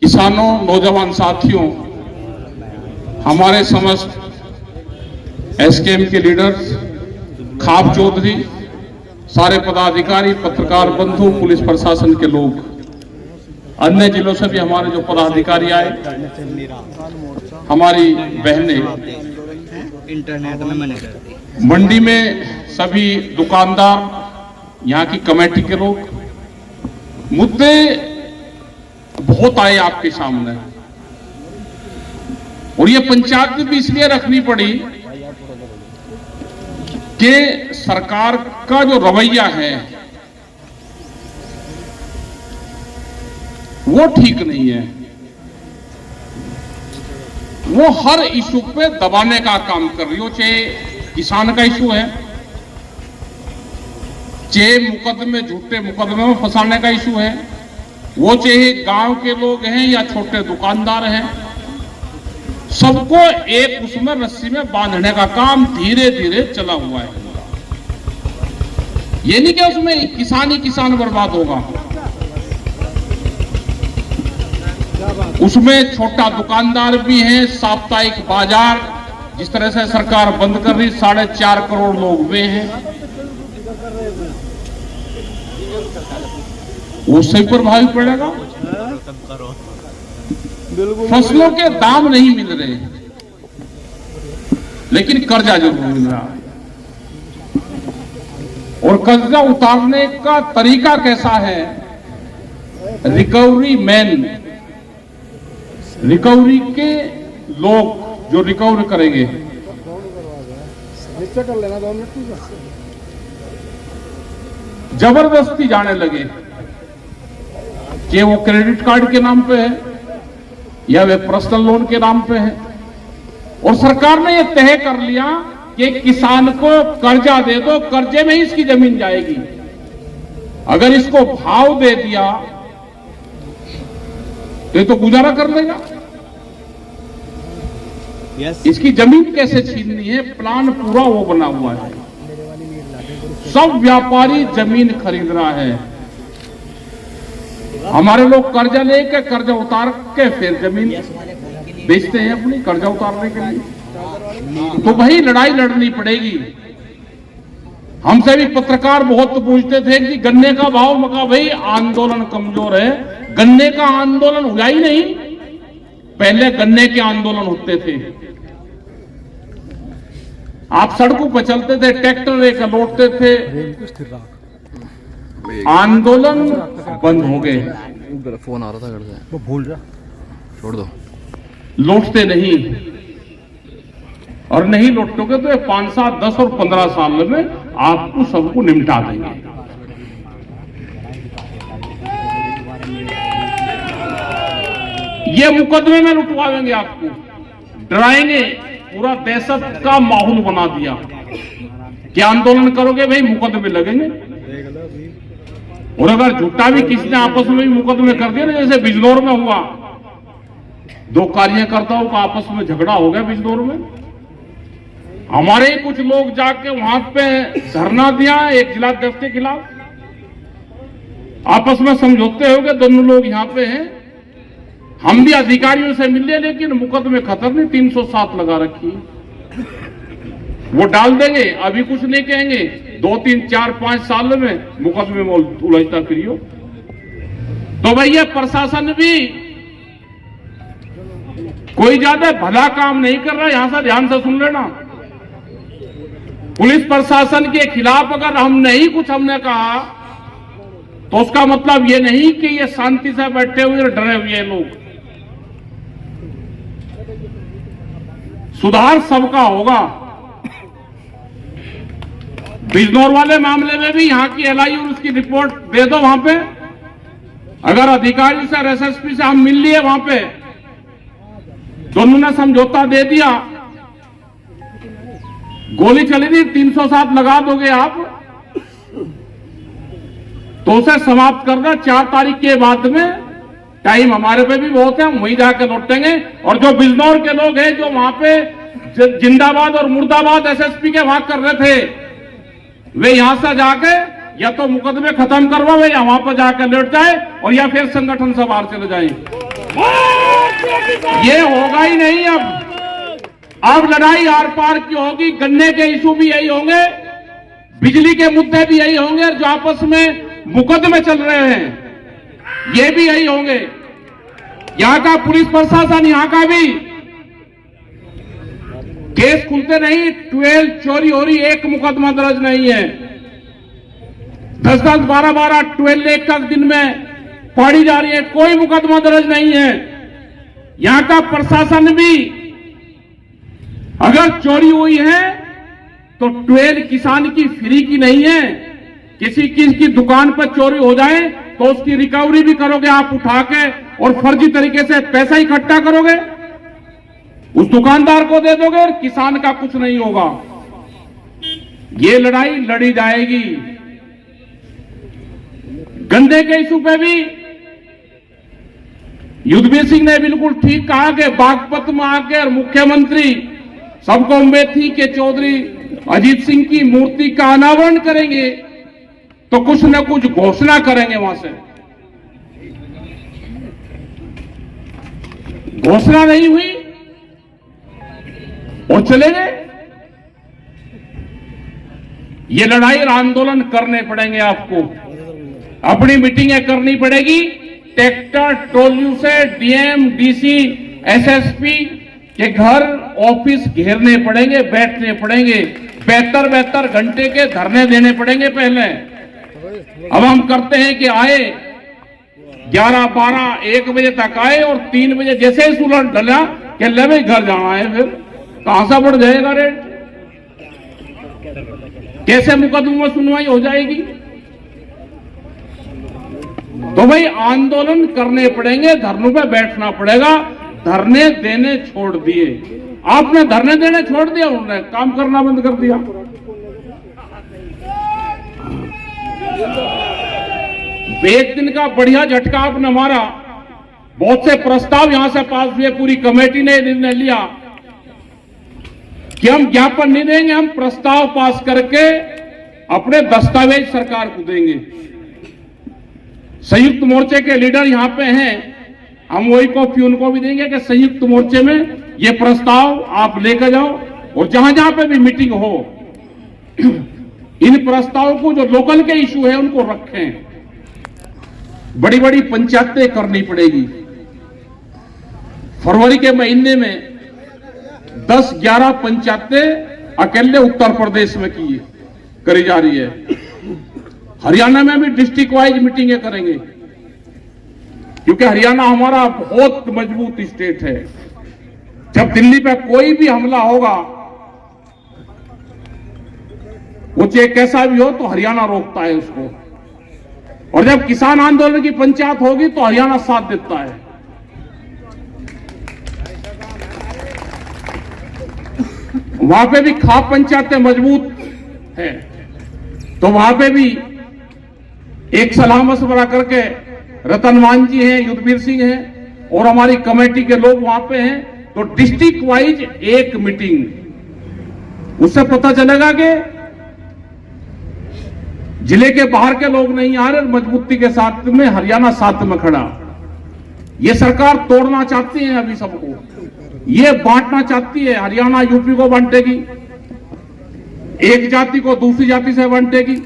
किसानों, नौजवान साथियों, हमारे समस्त एसकेएम के लीडर्स, खाप चौधरी, सारे पदाधिकारी, पत्रकार बंधु, पुलिस प्रशासन के लोग, अन्य जिलों से भी हमारे जो पदाधिकारी आए, हमारी बहनें, इंटरनेट में मैंने कर दी, मंडी में सभी दुकानदार, यहाँ की कमेटी के लोग, मुद्दे बहुत आए आपके सामने और ये पंचायत भी इसलिए रखनी पड़ी कि सरकार का जो रवैया है वो ठीक नहीं है। वो हर इशू पे दबाने का काम कर रही हो, चाहे किसान का इशू है, चाहे मुकदमे, झूठे मुकदमे में फंसाने का इशू है, वो चाहे गांव के लोग हैं या छोटे दुकानदार हैं, सबको एक उसमें रस्सी में बांधने का काम धीरे धीरे चला हुआ है। ये नहीं कि उसमें किसान ही किसान बर्बाद होगा, उसमें छोटा दुकानदार भी है, साप्ताहिक बाजार जिस तरह से सरकार बंद कर रही, 4.5 करोड़ लोग वे हैं, उससे प्रभावित पड़ेगा। फसलों के दाम नहीं मिल रहे, लेकिन कर्जा जरूर मिल रहा है। और कर्जा उतारने का तरीका कैसा है? रिकवरी मैन, रिकवरी के लोग जो रिकवर करेंगे, जबरदस्ती जाने लगे कि वो क्रेडिट कार्ड के नाम पे है या वे पर्सनल लोन के नाम पे है, और सरकार ने ये तय कर लिया कि किसान को कर्जा दे दो, कर्जे में ही इसकी जमीन जाएगी। अगर इसको भाव दे दिया तो गुजारा कर लेगा। इसकी जमीन कैसे छीननी है, प्लान पूरा वो बना हुआ है। सब व्यापारी जमीन खरीद रहा है, हमारे लोग कर्जा लेके, कर्जा उतार के फिर जमीन बेचते हैं अपनी कर्जा उतारने के लिए। तो वही लड़ाई लड़नी पड़ेगी। हमसे भी पत्रकार बहुत पूछते थे कि गन्ने का भाव, मका भाई आंदोलन कमजोर है, गन्ने का आंदोलन हुआ ही नहीं। पहले गन्ने के आंदोलन होते थे, आप सड़कों पर चलते थे, ट्रैक्टर लेकर लौटते थे, आंदोलन बंद हो गए। फोन आ रहा था घर से, वो भूल जा, छोड़ दो, लौटते नहीं, और नहीं लौटोगे तो 5, 7, 10 और 15 साल में आपको सबको निपटा देंगे। ये मुकदमे में लुटवाएंगे, आपको डराएंगे, पूरा दहशत का माहौल बना दिया कि आंदोलन करोगे भाई मुकदमे लगेंगे। और अगर झूठा भी किसी ने आपस में भी मुकदमे कर दिया ना, जैसे बिजनौर में हुआ, 2 कार्यकर्ताओं का आपस में झगड़ा हो गया बिजनौर में, हमारे ही कुछ लोग जाके वहां पे धरना दिया एक जिलाध्यक्ष के खिलाफ, आपस में समझौते हो गए, दोनों लोग यहाँ पे हैं, हम भी अधिकारियों से मिले, लेकिन मुकदमे खत्म नहीं, 307 लगा रखी, वो डाल देंगे, अभी कुछ नहीं कहेंगे, 2, 3, 4, 5 साल में मुकदमे में उलझता फिरियो। तो भैया प्रशासन भी कोई ज्यादा भला काम नहीं कर रहा, यहां से ध्यान से सुन लेना। पुलिस प्रशासन के खिलाफ अगर हमने ही कुछ हमने कहा तो उसका मतलब ये नहीं कि ये शांति से बैठे हुए डरे हुए लोग। सुधार सबका होगा। बिजनौर वाले मामले में भी यहाँ की एलआई और उसकी रिपोर्ट दे दो वहां पे, अगर अधिकारी से और एसएसपी से हम मिल लिए, वहां पे दोनों ने समझौता दे दिया, गोली चली थी, 307 लगा दोगे आप, तो उसे समाप्त कर दो 4 तारीख के बाद में। टाइम हमारे पे भी बहुत है, हम वहीं जाकर लौटेंगे। और जो बिजनौर के लोग हैं जो वहां पे जिंदाबाद और मुर्दाबाद एसएसपी के वहां कर रहे थे, वे यहां से जाके या तो मुकदमे खत्म करवावे या वहां पर जाकर लेट जाए, और या फिर संगठन से बाहर चले जाए। ये होगा ही नहीं। अब लड़ाई आर पार की होगी। गन्ने के इशू भी यही होंगे, बिजली के मुद्दे भी यही होंगे, और जो आपस में मुकदमे चल रहे हैं ये भी यही होंगे। यहां का पुलिस प्रशासन, यहां का भी केस खुलते नहीं। 12 चोरी हो रही, एक मुकदमा दर्ज नहीं है। 10-10, 12-12, 12 एक दिन में फाड़ी जा रही है, कोई मुकदमा दर्ज नहीं है। यहां का प्रशासन भी, अगर चोरी हुई है तो 12 किसान की फ्री की नहीं है। किसी की दुकान पर चोरी हो जाए तो उसकी रिकवरी भी करोगे आप उठा के, और फर्जी तरीके से पैसा इकट्ठा करोगे, उस दुकानदार को दे दोगे, और किसान का कुछ नहीं होगा। ये लड़ाई लड़ी जाएगी। गन्ने के इशू पे भी युद्धवीर सिंह ने बिल्कुल ठीक कहा कि बागपत में आकर मुख्यमंत्री, सबको उम्मीद थी कि चौधरी अजीत सिंह की मूर्ति का अनावरण करेंगे तो कुछ न कुछ घोषणा करेंगे। वहां से घोषणा नहीं हुई और चले गए। ये लड़ाई और आंदोलन करने पड़ेंगे आपको, अपनी मीटिंगें करनी पड़ेगी। ट्रैक्टर ट्रॉली से डीएम, डीसी, एसएसपी के घर, ऑफिस घेरने पड़ेंगे, बैठने पड़ेंगे, 72 घंटे के धरने देने पड़ेंगे। पहले अब हम करते हैं कि आए 11, 12, 1 बजे तक आए, और 3 बजे जैसे ही सूरज ढला कि ले भाई घर जाना है, फिर कहां से बढ़ जाएगा रेट? कैसे मुकदमे में सुनवाई हो जाएगी? तो भाई आंदोलन करने पड़ेंगे, धरनों पे बैठना पड़ेगा। धरने देने छोड़ दिए आपने, धरने देने छोड़ दिया, उन्होंने काम करना बंद कर दिया। एक दिन का बढ़िया झटका आपने मारा। बहुत से प्रस्ताव यहां से पास हुए, पूरी कमेटी ने निर्णय लिया कि हम ज्ञापन नहीं देंगे, हम प्रस्ताव पास करके अपने दस्तावेज सरकार को देंगे। संयुक्त मोर्चे के लीडर यहां पे हैं, हम वही कॉपी उनको भी देंगे कि संयुक्त मोर्चे में ये प्रस्ताव आप लेकर जाओ, और जहां जहां पे भी मीटिंग हो इन प्रस्तावों को, जो लोकल के इशू है, उनको रखें। बड़ी बड़ी पंचायतें करनी पड़ेगी। फरवरी के महीने में 10-11 पंचायतें अकेले उत्तर प्रदेश में करी जा रही है। हरियाणा में भी डिस्ट्रिक्ट वाइज मीटिंगें करेंगे, क्योंकि हरियाणा हमारा बहुत मजबूत स्टेट है। जब दिल्ली पे कोई भी हमला होगा, वो चाहे कैसा भी हो, तो हरियाणा रोकता है उसको। और जब किसान आंदोलन की पंचायत होगी तो हरियाणा साथ देता है। वहां पे भी खाप पंचायतें मजबूत है, तो वहां पे भी एक सलाह मशवरा करके रतन मान जी हैं, युद्धवीर सिंह हैं, और हमारी कमेटी के लोग वहां पे हैं। तो डिस्ट्रिक्ट वाइज एक मीटिंग, उससे पता चलेगा कि जिले के बाहर के लोग नहीं आ रहे, मजबूती के साथ में हरियाणा साथ में खड़ा। ये सरकार तोड़ना चाहती है अभी सबको, ये बांटना चाहती है। हरियाणा यूपी को बांटेगी, एक जाति को दूसरी जाति से बांटेगी,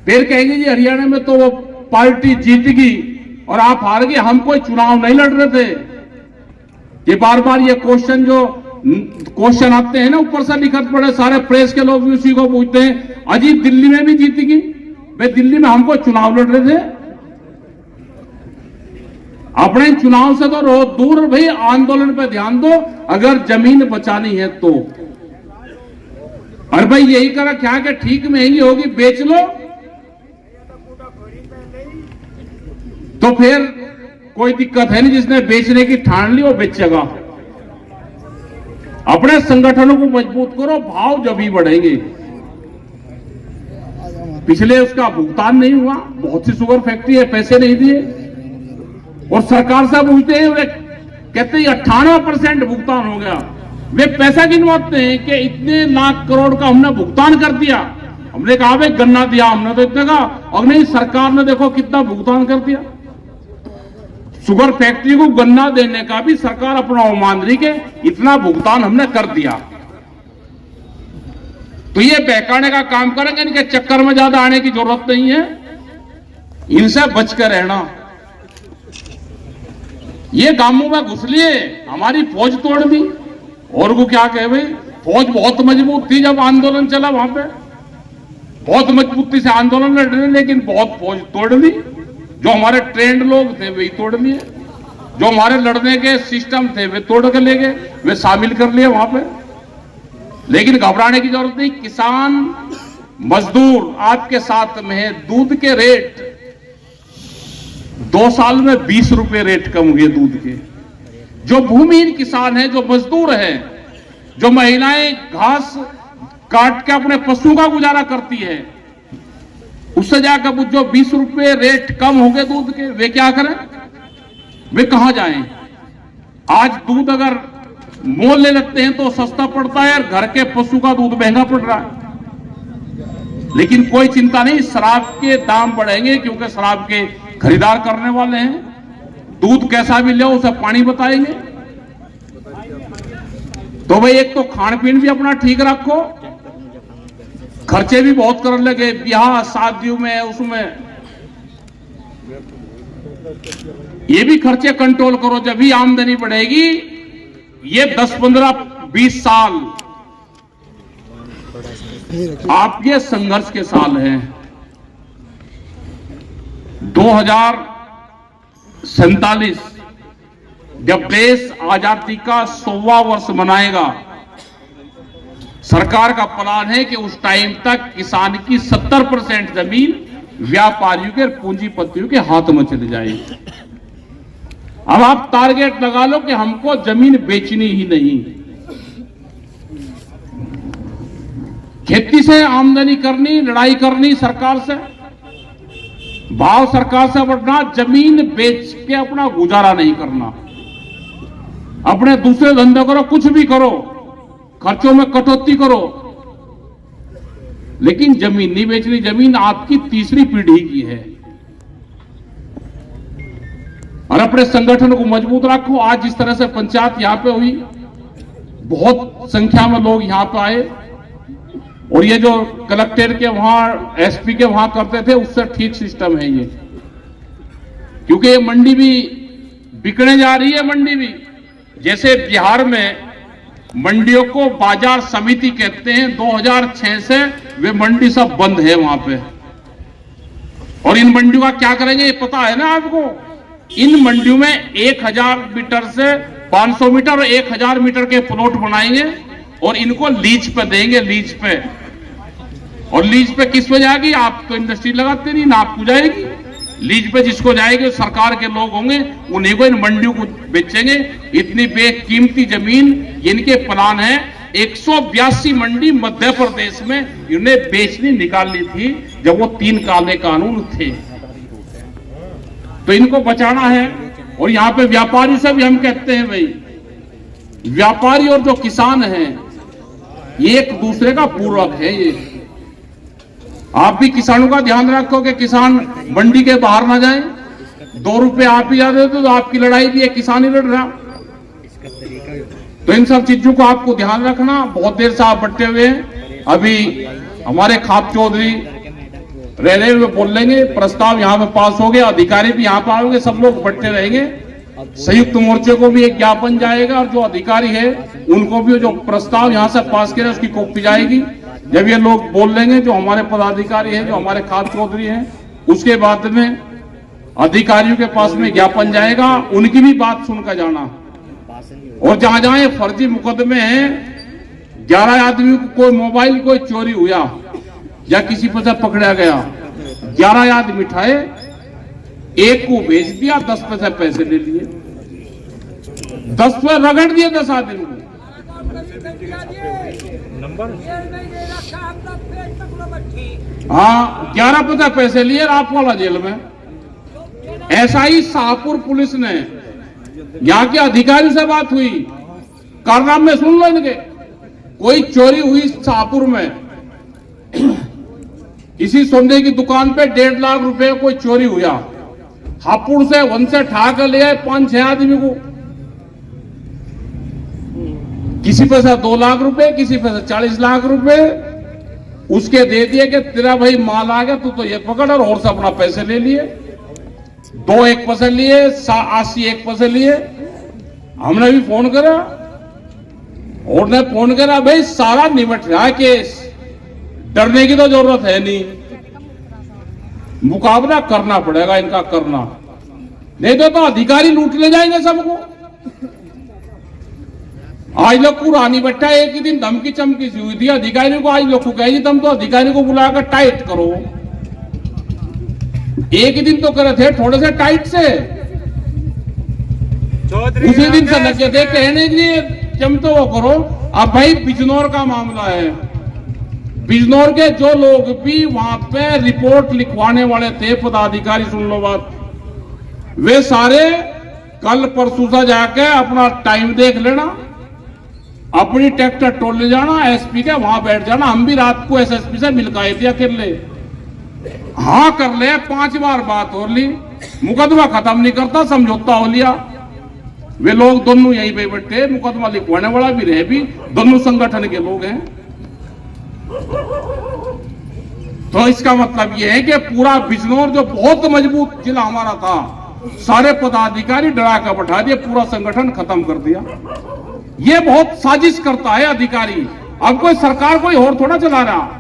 फिर कहेंगे जी हरियाणा में तो वो पार्टी जीतेगी और आप हार गए, हम कोई चुनाव नहीं लड़ रहे थे। ये बार बार ये क्वेश्चन आते हैं ना, ऊपर से लिखत पड़े, सारे प्रेस के लोग भी उसी को पूछते हैं, अजी दिल्ली में भी जीतेगी? भाई दिल्ली में हम कोई चुनाव लड़ रहे थे? अपने चुनाव से तो दूर, भाई आंदोलन पे ध्यान दो अगर जमीन बचानी है तो। और भाई यही करा क्या कि ठीक महंगी होगी बेच लो, तो फिर कोई दिक्कत है नहीं। जिसने बेचने की ठान ली वो बेचेगा। अपने संगठनों को मजबूत करो, भाव जब ही बढ़ेंगे। पिछले उसका भुगतान नहीं हुआ, बहुत सी शुगर फैक्ट्री है, पैसे नहीं दिए, और सरकार से पूछते हैं, वे कहते हैं 98% भुगतान हो गया। वे पैसा गिनवाते हैं कि इतने लाख करोड़ का हमने भुगतान कर दिया। हमने कहा भाई गन्ना दिया हमने तो इतने का, और नहीं सरकार ने देखो कितना भुगतान कर दिया। शुगर फैक्ट्री को गन्ना देने का भी सरकार अपना अवमान रही के इतना भुगतान हमने कर दिया। तो ये बहकाने का काम करेंगे, इनके चक्कर में ज्यादा आने की जरूरत नहीं है, इनसे बच कर रहना। ये गांवों में घुस लिए, हमारी फौज तोड़ दी। और को क्या कहे भाई, फौज बहुत मजबूत थी जब आंदोलन चला, वहां पे बहुत मजबूती से आंदोलन लड़ रहे, लेकिन बहुत फौज तोड़ दी। जो हमारे ट्रेंड लोग थे वही तोड़ लिए, जो हमारे लड़ने के सिस्टम थे वे तोड़ कर ले गए, वे शामिल कर लिए वहां पे। लेकिन घबराने की जरूरत नहीं, किसान मजदूर आपके साथ में है। दूध के रेट 2 साल में 20 रुपए रेट कम हुए दूध के। जो भूमिहीन किसान है, जो मजदूर है, जो महिलाएं घास काट के अपने पशु का गुजारा करती है, उससे जाकर जो 20 रुपए रेट कम हो गए दूध के, वे क्या करें, वे कहां जाएं? आज दूध अगर मोल ले लेते हैं तो सस्ता पड़ता है, और घर के पशु का दूध महंगा पड़ रहा है। लेकिन कोई चिंता नहीं, शराब के दाम बढ़ेंगे क्योंकि शराब के खरीदार करने वाले हैं। दूध कैसा भी ले उसे पानी बताएंगे। तो भाई एक तो खान पीन भी अपना ठीक रखो, खर्चे भी बहुत करने लगे ब्याह शादियों में, उसमें ये भी खर्चे कंट्रोल करो, जब भी आमदनी बढ़ेगी। ये 10, 15, 20 साल आपके संघर्ष के साल हैं। 2047 जब देश आजादी का 100वां वर्ष मनाएगा, सरकार का प्लान है कि उस टाइम तक किसान की 70% जमीन व्यापारियों के पूंजीपतियों के हाथ में चली जाएगी। अब आप टारगेट लगा लो कि हमको जमीन बेचनी ही नहीं, खेती से आमदनी करनी, लड़ाई करनी सरकार से, भाव सरकार से बढ़ना, जमीन बेच के अपना गुजारा नहीं करना। अपने दूसरे धंधे करो, कुछ भी करो, खर्चों में कटौती करो, लेकिन जमीन नहीं बेचनी। जमीन आपकी तीसरी पीढ़ी की है। और अपने संगठन को मजबूत रखो। आज जिस तरह से पंचायत यहां पे हुई, बहुत संख्या में लोग यहां पे आए, और ये जो कलेक्टर के वहां, एसपी के वहां करते थे, उससे ठीक सिस्टम है ये। क्योंकि ये मंडी भी बिकने जा रही है। मंडी भी, जैसे बिहार में मंडियों को बाजार समिति कहते हैं, 2006 से वे मंडी सब बंद है वहां पे। और इन मंडियों का क्या करेंगे ये पता है ना आपको। इन मंडियों में 1000 मीटर से 500 मीटर और 1000 मीटर के प्लॉट बनाएंगे और इनको लीज पे देंगे, लीज पे। और लीज पे किस पे जाएगी? आप तो इंडस्ट्री लगाते नहीं ना, आपको जाएगी लीज पे। जिसको जाएगी सरकार के लोग होंगे, उन्हीं को इन मंडियों को बेचेंगे। इतनी बेकीमती जमीन इनके प्लान है। 182 मंडी मध्य प्रदेश में इन्हें बेचनी निकाल ली थी जब वो 3 काले कानून थे। तो इनको बचाना है। और यहां पे व्यापारी से भी हम कहते हैं भाई, व्यापारी और जो किसान हैं ये एक दूसरे का पूरक है। ये आप भी किसानों का ध्यान रखो कि किसान मंडी के बाहर ना जाए। 2 रुपए आप ही ज्यादा देते तो आपकी लड़ाई भी है, किसान ही लड़ रहा। तो इन सब चीजों को आपको ध्यान रखना। बहुत देर से आप बट्टे हुए हैं। अभी हमारे खाप चौधरी रेलवे में बोल लेंगे, प्रस्ताव यहाँ पे पास हो गया, अधिकारी भी यहाँ पे आओगे, सब लोग बट्टे रहेंगे। संयुक्त मोर्चे को भी एक ज्ञापन जाएगा और जो अधिकारी है उनको भी जो प्रस्ताव यहाँ से पास किया उसकी कॉपी जाएगी। जब ये लोग बोल लेंगे, जो हमारे पदाधिकारी हैं, जो हमारे खाप चौधरी हैं, उसके बाद में अधिकारियों के पास में ज्ञापन जाएगा, उनकी भी बात सुनकर जाना। और जहां जहां फर्जी मुकदमे हैं, 11 आदमी को कोई मोबाइल कोई चोरी हुआ या किसी पर से पकड़ा गया, 11 आदमी उठाए, एक को भेज दिया, 10 पैसे ले लिए, 10 पे रगड़ दिए 10 आदमी को। हाँ, 11 पैसे लिए रात वाला जेल में। ऐसा ही शाहपुर पुलिस ने, यहाँ के अधिकारी से बात हुई, कारनाम में सुन लो इनके। कोई चोरी हुई शाहपुर में, किसी सोने की दुकान पे 1.5 लाख रुपए कोई चोरी हुआ। हापुड़ से वन से ठा कर ले आए 5-6 आदमी को, किसी पे से 2 लाख रुपए, किसी पे से 40 लाख रुपए उसके दे दिए कि तेरा भाई माल आ गया, तू तो ये पकड़, और से अपना पैसे ले लिए। 2 एक पैसे लिए, 80 एक पैसे लिए। हमने भी फोन करा और ने फोन करा, भाई सारा निपट रहा है केस, डरने की तो जरूरत है नहीं, मुकाबला करना पड़ेगा इनका, करना नहीं तो अधिकारी लूट ले जाएंगे सबको। आज लोग पुरानी बट्टा एक ही दिन धमकी चमकी सी हुई थी अधिकारी को, आज लोग को कहेगी तुम तो अधिकारी को बुलाकर टाइट करो। एक ही दिन तो करे थे थोड़े से टाइट से, उसी दिन से लगे थे कहने के लिए चमतो वो करो। अब भाई बिजनौर का मामला है, बिजनौर के जो लोग भी वहां पे रिपोर्ट लिखवाने वाले थे पदाधिकारी, सुन लो बात, वे सारे कल परसों से जाके अपना टाइम देख लेना, अपनी ट्रैक्टर टोल ले जाना, एसपी के वहां बैठ जाना। हम भी रात को एसएसपी से मिल गए थे अकेले, हाँ कर ले, 5 बार बात हो ली, मुकदमा खत्म नहीं करता, समझौता हो लिया। वे लोग दोनों यहीं पे बैठे, मुकदमा लिखवाने वाला भी रहे, भी दोनों संगठन के लोग हैं। तो इसका मतलब यह है कि पूरा बिजनौर जो बहुत मजबूत जिला हमारा था, सारे पदाधिकारी डरा कर बैठा दिए, पूरा संगठन खत्म कर दिया। ये बहुत साजिश करता है अधिकारी, अब कोई सरकार कोई और थोड़ा चला रहा,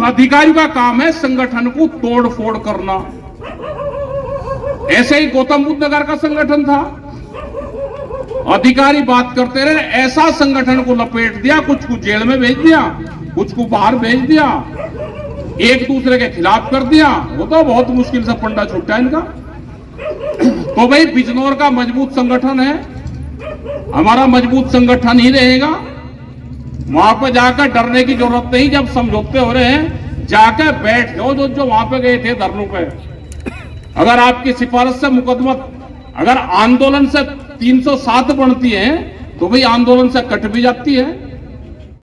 अधिकारी का काम है संगठन को तोड़ फोड़ करना। ऐसे ही गौतम बुद्ध नगर का संगठन था, अधिकारी बात करते रहे, ऐसा संगठन को लपेट दिया, कुछ को जेल में भेज दिया, कुछ को बाहर भेज दिया, एक दूसरे के खिलाफ कर दिया। वो तो बहुत मुश्किल से पंडा छूटा इनका। तो भाई बिजनौर का मजबूत संगठन है, हमारा मजबूत संगठन ही रहेगा। वहां पर जाकर डरने की जरूरत नहीं, जब समझौते हो रहे हैं जाकर बैठ जाओ। जो वहां पे गए थे धरनों पे, अगर आपकी सिफारिश से मुकदमा, अगर आंदोलन से 307 बनती है तो भाई आंदोलन से कट भी जाती है।